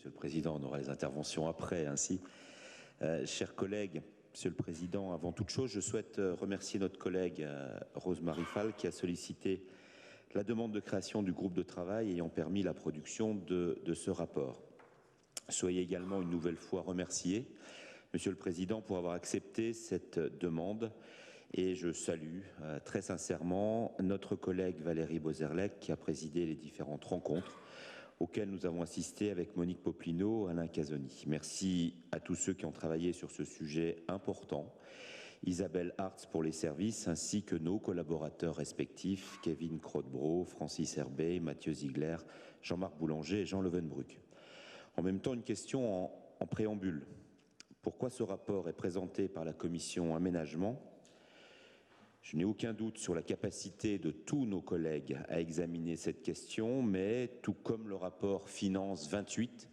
Monsieur le Président, on aura les interventions après, ainsi. Chers collègues, Monsieur le Président, avant toute chose, je souhaite remercier notre collègue Rose-Marie Fall qui a sollicité la demande de création du groupe de travail ayant permis la production de ce rapport. Soyez également une nouvelle fois remercié, Monsieur le Président, pour avoir accepté cette demande. Et je salue très sincèrement notre collègue Valérie Bozerlec qui a présidé les différentes rencontres auxquelles nous avons assisté avec Monique Poplino, Alain Casoni. Merci à tous ceux qui ont travaillé sur ce sujet important, Isabelle Hartz pour les services, ainsi que nos collaborateurs respectifs, Kevin Crodebro, Francis Herbey, Mathieu Ziegler, Jean-Marc Boulanger et Jean Levenbruck. En même temps, une question en préambule. Pourquoi ce rapport est présenté par la commission aménagement ? Je n'ai aucun doute sur la capacité de tous nos collègues à examiner cette question, mais tout comme le rapport Finance 28,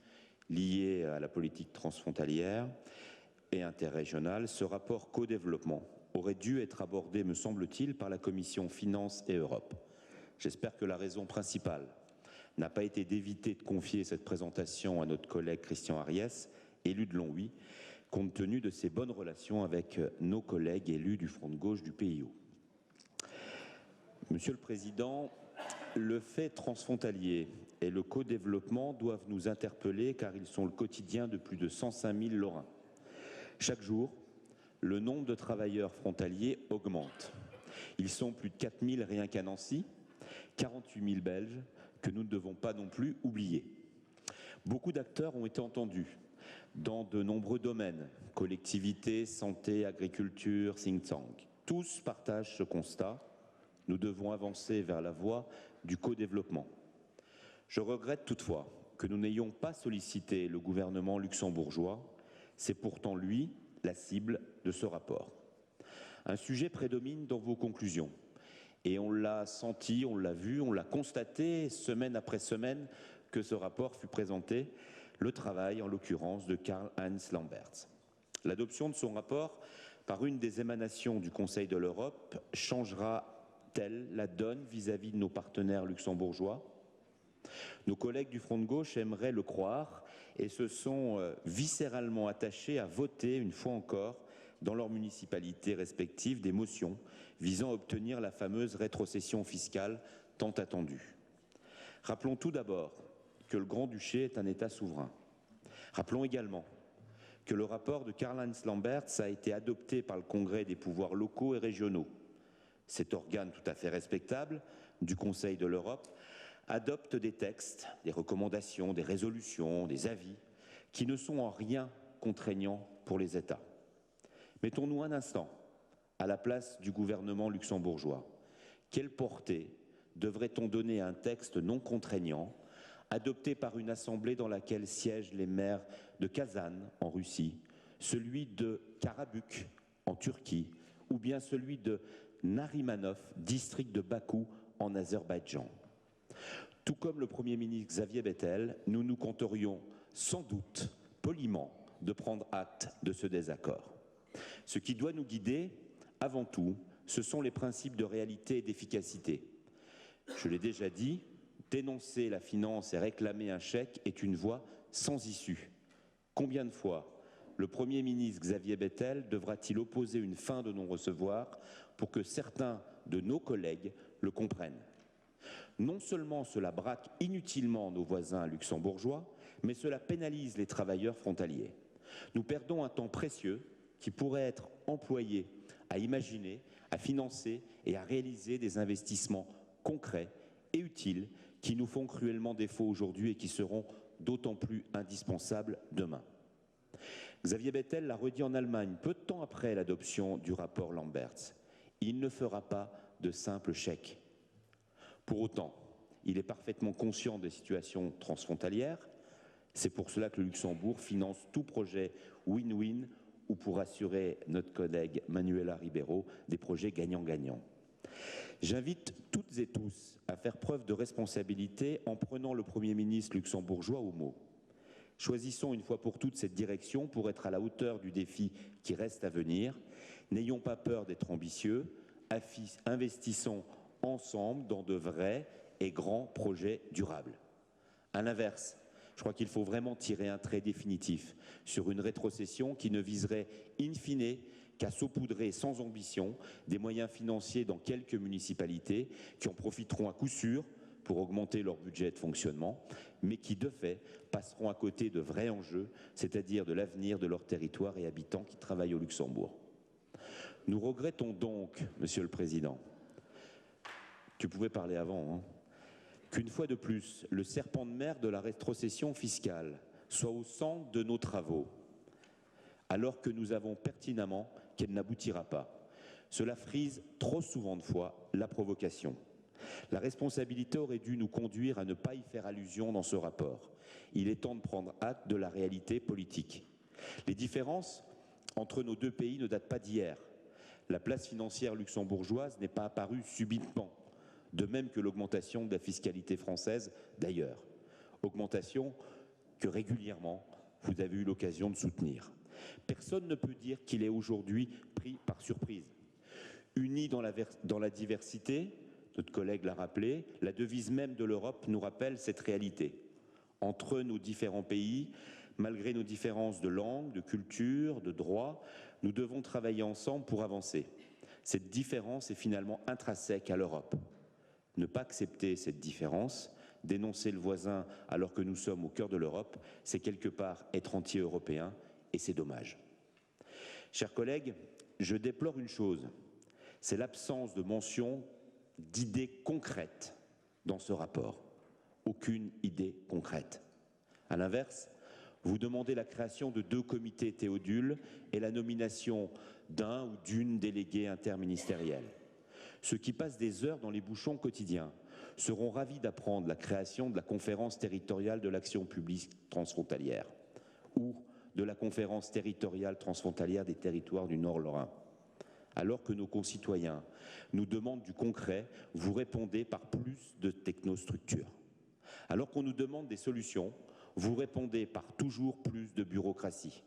lié à la politique transfrontalière et interrégionale, ce rapport co-développement aurait dû être abordé, me semble-t-il, par la commission Finances et Europe. J'espère que la raison principale n'a pas été d'éviter de confier cette présentation à notre collègue Christian Ariès, élu de Longwy, compte tenu de ses bonnes relations avec nos collègues élus du Front de gauche du PIO. Monsieur le Président, le fait transfrontalier et le co-développement doivent nous interpeller car ils sont le quotidien de plus de 105 000 Lorrains. Chaque jour, le nombre de travailleurs frontaliers augmente. Ils sont plus de 4 000 rien qu'à Nancy, 48 000 Belges que nous ne devons pas non plus oublier. Beaucoup d'acteurs ont été entendus dans de nombreux domaines, collectivités, santé, agriculture, think tank. Tous partagent ce constat. Nous devons avancer vers la voie du co-développement. Je regrette toutefois que nous n'ayons pas sollicité le gouvernement luxembourgeois. C'est pourtant lui la cible de ce rapport. Un sujet prédomine dans vos conclusions. Et on l'a senti, on l'a vu, on l'a constaté semaine après semaine que ce rapport fut présenté, le travail en l'occurrence de Karl-Heinz Lamberts. L'adoption de son rapport par une des émanations du Conseil de l'Europe changera-t-elle la donne vis-à-vis de nos partenaires luxembourgeois ? Nos collègues du Front de gauche aimeraient le croire et se sont viscéralement attachés à voter une fois encore dans leurs municipalités respectives des motions visant à obtenir la fameuse rétrocession fiscale tant attendue. Rappelons tout d'abord que le Grand-Duché est un État souverain. Rappelons également que le rapport de Karl-Heinz Lamberts a été adopté par le Congrès des pouvoirs locaux et régionaux. Cet organe tout à fait respectable du Conseil de l'Europe adopte des textes, des recommandations, des résolutions, des avis qui ne sont en rien contraignants pour les États. Mettons-nous un instant à la place du gouvernement luxembourgeois. Quelle portée devrait-on donner à un texte non contraignant adopté par une assemblée dans laquelle siègent les maires de Kazan en Russie, celui de Karabukh en Turquie ou bien celui de Narimanov, district de Bakou en Azerbaïdjan. Tout comme le Premier ministre Xavier Bettel, nous nous contenterions sans doute poliment de prendre acte de ce désaccord. Ce qui doit nous guider, avant tout, ce sont les principes de réalité et d'efficacité. Je l'ai déjà dit, dénoncer la finance et réclamer un chèque est une voie sans issue. Combien de fois le Premier ministre Xavier Bettel devra-t-il opposer une fin de non-recevoir pour que certains de nos collègues le comprennent ? Non seulement cela braque inutilement nos voisins luxembourgeois, mais cela pénalise les travailleurs frontaliers. Nous perdons un temps précieux qui pourrait être employé à imaginer, à financer et à réaliser des investissements concrets et utiles qui nous font cruellement défaut aujourd'hui et qui seront d'autant plus indispensables demain. Xavier Bettel l'a redit en Allemagne, peu de temps après l'adoption du rapport Lamberts. Il ne fera pas de simples chèques. Pour autant, il est parfaitement conscient des situations transfrontalières. C'est pour cela que le Luxembourg finance tout projet win-win ou, pour assurer notre collègue Manuela Ribeiro, des projets gagnant-gagnant. J'invite toutes et tous à faire preuve de responsabilité en prenant le Premier ministre luxembourgeois au mot. Choisissons une fois pour toutes cette direction pour être à la hauteur du défi qui reste à venir. N'ayons pas peur d'être ambitieux, investissons ensemble dans de vrais et grands projets durables. À l'inverse, crois qu'il faut vraiment tirer un trait définitif sur une rétrocession qui ne viserait in fine qu'à saupoudrer sans ambition des moyens financiers dans quelques municipalités qui en profiteront à coup sûr pour augmenter leur budget de fonctionnement, mais qui, de fait, passeront à côté de vrais enjeux, c'est-à-dire de l'avenir de leurs territoires et habitants qui travaillent au Luxembourg. Nous regrettons donc, Monsieur le Président, tu pouvais parler avant, hein, qu'une fois de plus, le serpent de mer de la rétrocession fiscale soit au centre de nos travaux, alors que nous savons pertinemment qu'elle n'aboutira pas. Cela frise trop souvent de fois la provocation. La responsabilité aurait dû nous conduire à ne pas y faire allusion dans ce rapport. Il est temps de prendre acte de la réalité politique. Les différences entre nos deux pays ne datent pas d'hier. La place financière luxembourgeoise n'est pas apparue subitement, de même que l'augmentation de la fiscalité française d'ailleurs. Augmentation que régulièrement vous avez eu l'occasion de soutenir. Personne ne peut dire qu'il est aujourd'hui pris par surprise. Unis dans la diversité, notre collègue l'a rappelé, la devise même de l'Europe nous rappelle cette réalité. Entre nos différents pays, malgré nos différences de langue, de culture, de droit, nous devons travailler ensemble pour avancer. Cette différence est finalement intrinsèque à l'Europe. Ne pas accepter cette différence, dénoncer le voisin alors que nous sommes au cœur de l'Europe, c'est quelque part être anti-européen et c'est dommage. Chers collègues, je déplore une chose, c'est l'absence de mention d'idées concrètes dans ce rapport. Aucune idée concrète. À l'inverse, vous demandez la création de 2 comités Théodule et la nomination d'un ou d'une déléguée interministérielle. Ceux qui passent des heures dans les bouchons quotidiens seront ravis d'apprendre la création de la conférence territoriale de l'action publique transfrontalière ou de la conférence territoriale transfrontalière des territoires du Nord Lorrain. Alors que nos concitoyens nous demandent du concret, vous répondez par plus de technostructures. Alors qu'on nous demande des solutions, vous répondez par toujours plus de bureaucratie.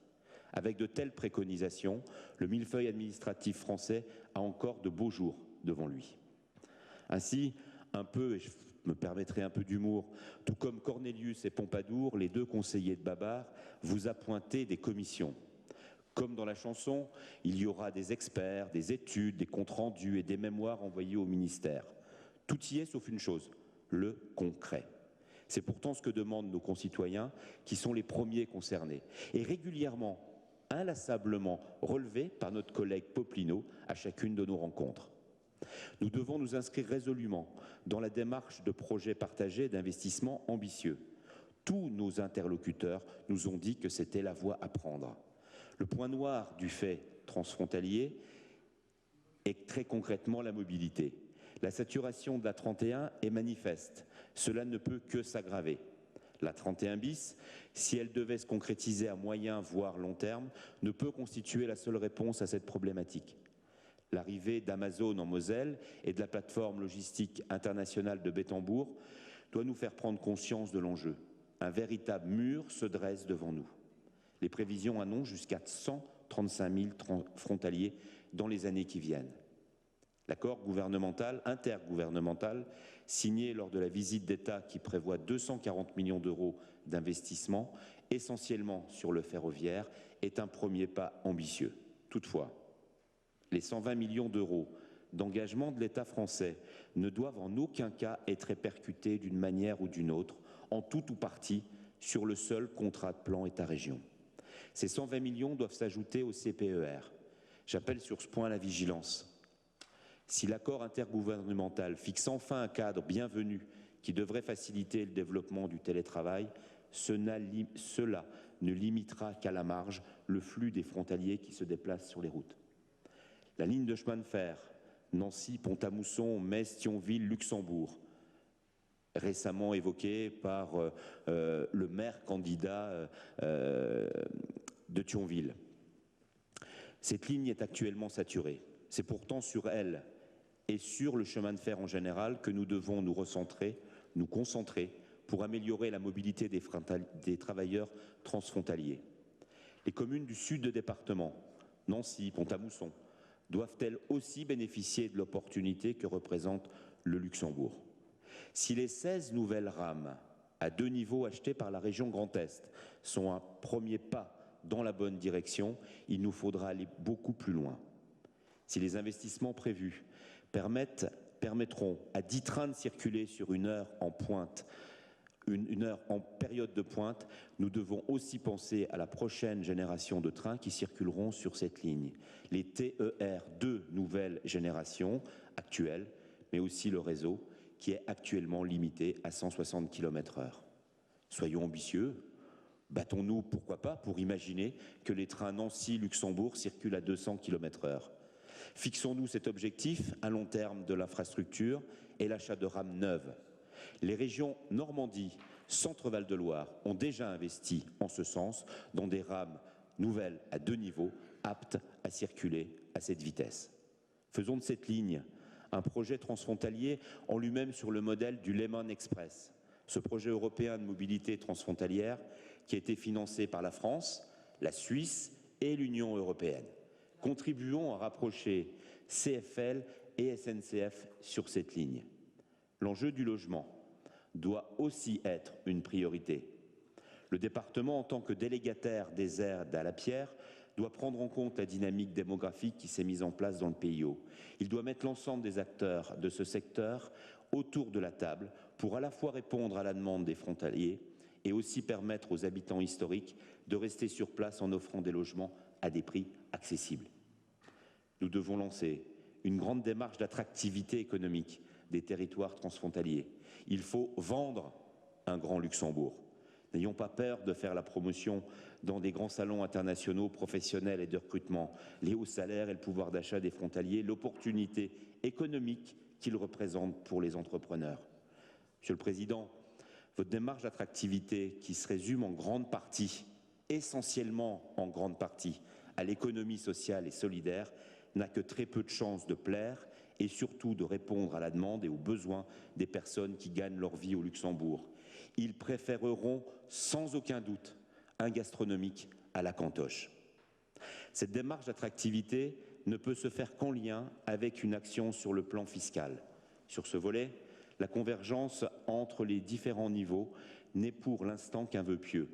Avec de telles préconisations, le millefeuille administratif français a encore de beaux jours devant lui. Ainsi, un peu, et je me permettrai un peu d'humour, tout comme Cornelius et Pompadour, les 2 conseillers de Babar, vous appointez des commissions. Comme dans la chanson, il y aura des experts, des études, des comptes rendus et des mémoires envoyés au ministère. Tout y est sauf une chose, le concret. C'est pourtant ce que demandent nos concitoyens qui sont les premiers concernés et régulièrement, inlassablement relevés par notre collègue Popplino à chacune de nos rencontres. Nous devons nous inscrire résolument dans la démarche de projets partagés d'investissement ambitieux. Tous nos interlocuteurs nous ont dit que c'était la voie à prendre. Le point noir du fait transfrontalier est très concrètement la mobilité. La saturation de la 31 est manifeste. Cela ne peut que s'aggraver. La 31 bis, si elle devait se concrétiser à moyen voire long terme, ne peut constituer la seule réponse à cette problématique. L'arrivée d'Amazon en Moselle et de la plateforme logistique internationale de Bettembourg doit nous faire prendre conscience de l'enjeu. Un véritable mur se dresse devant nous. Les prévisions annoncent jusqu'à 135 000 frontaliers dans les années qui viennent. L'accord intergouvernemental, signé lors de la visite d'État qui prévoit 240 millions d'euros d'investissement, essentiellement sur le ferroviaire, est un premier pas ambitieux. Toutefois, les 120 millions d'euros d'engagement de l'État français ne doivent en aucun cas être répercutés d'une manière ou d'une autre, en tout ou partie, sur le seul contrat de plan État-région. Ces 120 millions doivent s'ajouter au CPER. J'appelle sur ce point la vigilance. Si l'accord intergouvernemental fixe enfin un cadre bienvenu qui devrait faciliter le développement du télétravail, cela ne limitera qu'à la marge le flux des frontaliers qui se déplacent sur les routes. La ligne de chemin de fer Nancy, Pont-à-Mousson, Metz, Thionville, Luxembourg, récemment évoquée par le maire candidat de Thionville. Cette ligne est actuellement saturée. C'est pourtant sur elle et sur le chemin de fer en général que nous devons nous recentrer, nous concentrer pour améliorer la mobilité des travailleurs transfrontaliers. Les communes du sud de département, Nancy, Pont-à-Mousson, doivent-elles aussi bénéficier de l'opportunité que représente le Luxembourg. Si les 16 nouvelles rames à 2 niveaux achetés par la région Grand Est sont un premier pas dans la bonne direction. Il nous faudra aller beaucoup plus loin. Si les investissements prévus permettront à 10 trains de circuler sur une heure en pointe, une heure en période de pointe, nous devons aussi penser à la prochaine génération de trains qui circuleront sur cette ligne. Les TER de nouvelle génération actuelle, mais aussi le réseau qui est actuellement limité à 160 km/h. Soyons ambitieux, battons-nous, pourquoi pas, pour imaginer que les trains Nancy-Luxembourg circulent à 200 km/h. Fixons-nous cet objectif à long terme de l'infrastructure et l'achat de rames neuves. Les régions Normandie, Centre-Val de Loire ont déjà investi en ce sens dans des rames nouvelles à 2 niveaux, aptes à circuler à cette vitesse. Faisons de cette ligne un projet transfrontalier en lui-même sur le modèle du Lehman Express, ce projet européen de mobilité transfrontalière qui a été financé par la France, la Suisse et l'Union européenne. Contribuons à rapprocher CFL et SNCF sur cette ligne. L'enjeu du logement doit aussi être une priorité. Le département, en tant que délégataire des aides à la pierre, doit prendre en compte la dynamique démographique qui s'est mise en place dans le PIO. Il doit mettre l'ensemble des acteurs de ce secteur autour de la table pour à la fois répondre à la demande des frontaliers et aussi permettre aux habitants historiques de rester sur place en offrant des logements à des prix accessibles. Nous devons lancer une grande démarche d'attractivité économique des territoires transfrontaliers. Il faut vendre un grand Luxembourg. N'ayons pas peur de faire la promotion dans des grands salons internationaux professionnels et de recrutement, les hauts salaires et le pouvoir d'achat des frontaliers, l'opportunité économique qu'ils représentent pour les entrepreneurs. Monsieur le Président, votre démarche d'attractivité qui se résume en grande partie, essentiellement en grande partie, à l'économie sociale et solidaire, n'a que très peu de chances de plaire et surtout de répondre à la demande et aux besoins des personnes qui gagnent leur vie au Luxembourg. Ils préféreront sans aucun doute un gastronomique à la cantoche. Cette démarche d'attractivité ne peut se faire qu'en lien avec une action sur le plan fiscal. Sur ce volet, la convergence entre les différents niveaux n'est pour l'instant qu'un vœu pieux.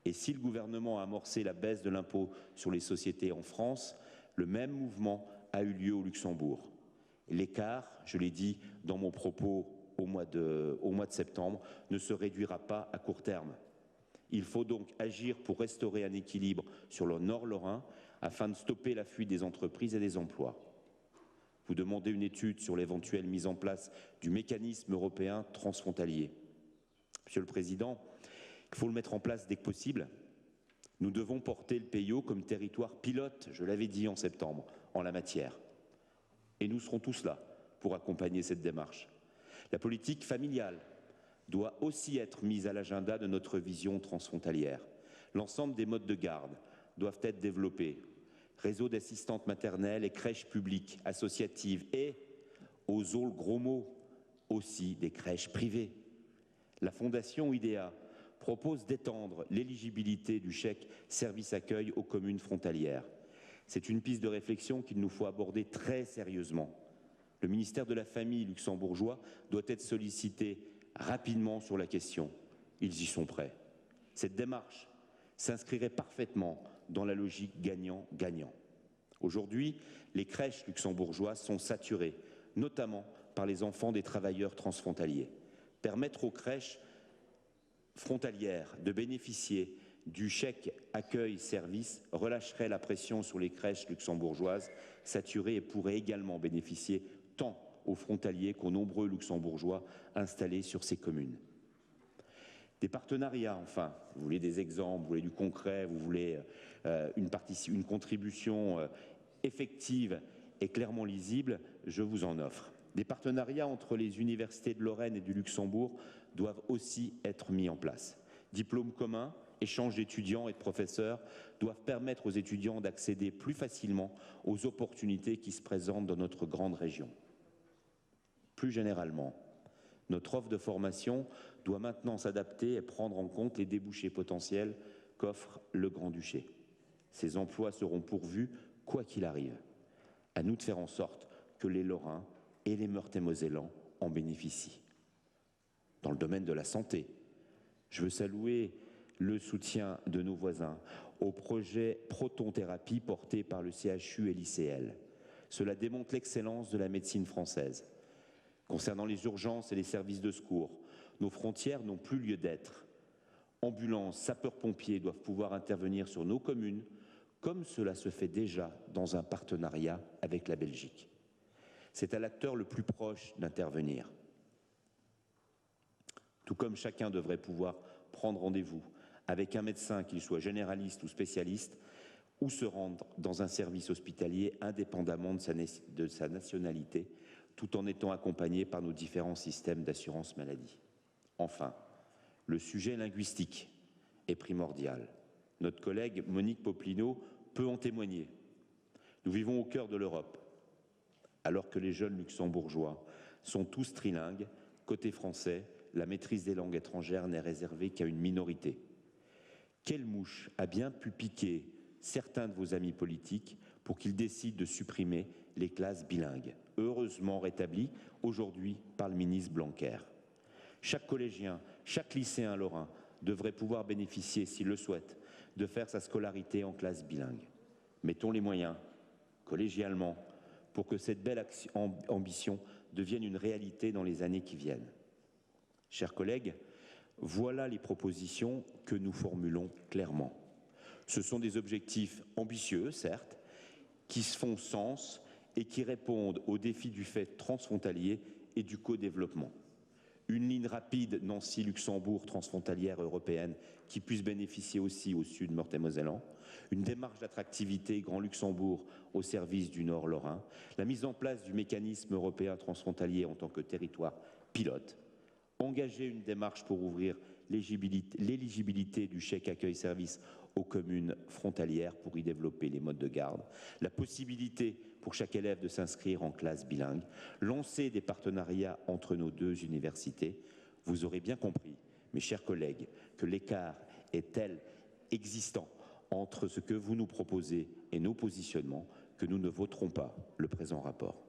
Et si le gouvernement a amorcé la baisse de l'impôt sur les sociétés en France, le même mouvement a eu lieu au Luxembourg. L'écart, je l'ai dit dans mon propos au mois de septembre, ne se réduira pas à court terme. Il faut donc agir pour restaurer un équilibre sur le nord lorrain afin de stopper la fuite des entreprises et des emplois. Vous demandez une étude sur l'éventuelle mise en place du mécanisme européen transfrontalier. Monsieur le Président, il faut le mettre en place dès que possible. Nous devons porter le PIO comme territoire pilote, je l'avais dit en septembre, en la matière. Et nous serons tous là pour accompagner cette démarche. La politique familiale doit aussi être mise à l'agenda de notre vision transfrontalière. L'ensemble des modes de garde doivent être développés. Réseau d'assistantes maternelles et crèches publiques, associatives et, osons le gros mot, aussi des crèches privées. La Fondation IDEA propose d'étendre l'éligibilité du chèque service accueil aux communes frontalières. C'est une piste de réflexion qu'il nous faut aborder très sérieusement. Le ministère de la Famille luxembourgeois doit être sollicité rapidement sur la question. Ils y sont prêts. Cette démarche s'inscrirait parfaitement dans la logique gagnant-gagnant. Aujourd'hui, les crèches luxembourgeoises sont saturées, notamment par les enfants des travailleurs transfrontaliers. Permettre aux crèches frontalières de bénéficier du chèque accueil-service relâcherait la pression sur les crèches luxembourgeoises saturées et pourrait également bénéficier tant aux frontaliers qu'aux nombreux luxembourgeois installés sur ces communes. Des partenariats, enfin, vous voulez des exemples, vous voulez du concret, vous voulez une contribution effective et clairement lisible, je vous en offre. Des partenariats entre les universités de Lorraine et du Luxembourg doivent aussi être mis en place. Diplômes communs, échanges d'étudiants et de professeurs doivent permettre aux étudiants d'accéder plus facilement aux opportunités qui se présentent dans notre grande région. Plus généralement, notre offre de formation doit maintenant s'adapter et prendre en compte les débouchés potentiels qu'offre le Grand-Duché. Ces emplois seront pourvus quoi qu'il arrive. À nous de faire en sorte que les Lorrains et les Meurthe-et-Mosellans en bénéficient. dans le domaine de la santé. Je veux saluer le soutien de nos voisins au projet Protonthérapie porté par le CHU et l'ICL. Cela démontre l'excellence de la médecine française. Concernant les urgences et les services de secours, nos frontières n'ont plus lieu d'être. Ambulances, sapeurs-pompiers doivent pouvoir intervenir sur nos communes, comme cela se fait déjà dans un partenariat avec la Belgique. C'est à l'acteur le plus proche d'intervenir. Tout comme chacun devrait pouvoir prendre rendez-vous avec un médecin, qu'il soit généraliste ou spécialiste, ou se rendre dans un service hospitalier indépendamment de sa nationalité, tout en étant accompagné par nos différents systèmes d'assurance maladie. Enfin, le sujet linguistique est primordial. Notre collègue Monique Poplino peut en témoigner. Nous vivons au cœur de l'Europe, alors que les jeunes luxembourgeois sont tous trilingues. Côté français, la maîtrise des langues étrangères n'est réservée qu'à une minorité. Quelle mouche a bien pu piquer certains de vos amis politiques pour qu'ils décident de supprimer les classes bilingues, heureusement rétablies aujourd'hui par le ministre Blanquer. Chaque collégien, chaque lycéen lorrain devrait pouvoir bénéficier, s'il le souhaite, de faire sa scolarité en classe bilingue. Mettons les moyens, collégialement, pour que cette belle ambition devienne une réalité dans les années qui viennent. Chers collègues, voilà les propositions que nous formulons clairement. Ce sont des objectifs ambitieux, certes, qui se font sens et qui répondent aux défis du fait transfrontalier et du co-développement. Une ligne rapide Nancy-Luxembourg transfrontalière européenne qui puisse bénéficier aussi au sud Meurthe-et-Mosellan, une démarche d'attractivité Grand Luxembourg au service du Nord Lorrain, la mise en place du mécanisme européen transfrontalier en tant que territoire pilote, engager une démarche pour ouvrir l'éligibilité du chèque accueil-service aux communes frontalières pour y développer les modes de garde, la possibilité pour chaque élève de s'inscrire en classe bilingue, lancer des partenariats entre nos deux universités. Vous aurez bien compris, mes chers collègues, que l'écart est tel existant entre ce que vous nous proposez et nos positionnements que nous ne voterons pas le présent rapport.